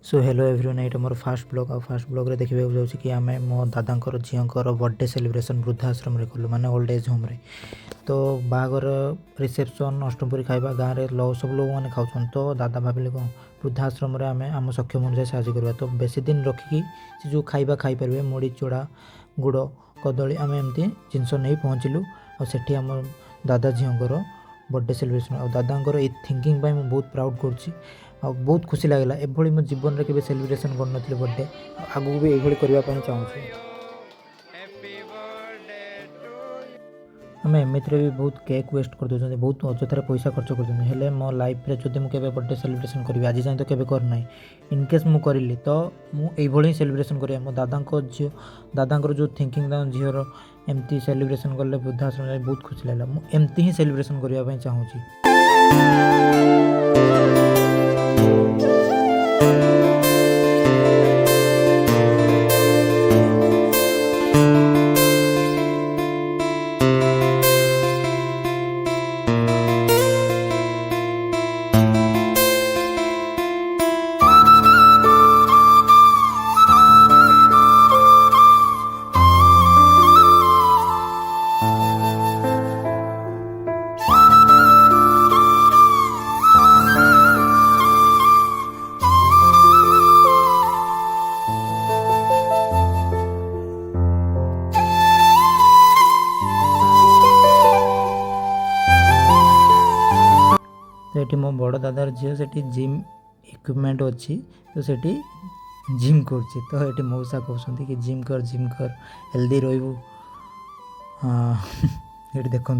So hello everyone, ये मोर fast blog आ fast blog रे देखिबे जाउछि कि आमे मो दादांकर झींकर बर्थडे सेलिब्रेशन वृद्धाश्रम रे कलु माने ओल्ड एज होम रे। तो बागर रिसेप्शन अष्टमपुरी खाइबा गाँव रे सब लोग मैंने खाऊन। तो दादा भाविले कौन वृद्धाश्रम रे आमे आम सक्षम अनुसार साहय करबा। तो बेसी दिन रखिकी से जो खाइबा खाई परिबे मुड़ी चूड़ा गुड़ कदली आम एमती जिनस नहीं पहुँचलु। आ सेठी आम दादा झींकर बर्थडे सेलिब्रेशन आ दादांकर ए थिंकिंग पाई मैं बहुत प्राउड करछि। बहुत खुशी लगला। एभली मो जीवन रे केबे सेलिब्रेशन कर नथिले बर्थडे, आगु भी एभली करबा पई चाहूछि। आम एमती भी बहुत केक वेस्ट कर दे, बहुत अजथार पैसा खर्च कर मो लाइफ रे जदि मुझे बर्थडे सेलिब्रेशन करी आज जाए तो केबे करना इनकेस मु करिली तो मुझे सेलिब्रेशन करिया। मो झील दादांकर जो थिंकिंग झीर एमती सेलिब्रेशन कले वृद्धाश्रम बहुत खुशी लगला। मुझे एमती ही सेलिब्रेशन करने चाहूँगी। तो मो बड़ दादार झील से जिम इक्विपमेंट अच्छी तो सेठी जिम कर तो ये मौसा कहते कि जिम कर हेल्दी रही। हाँ ये देखु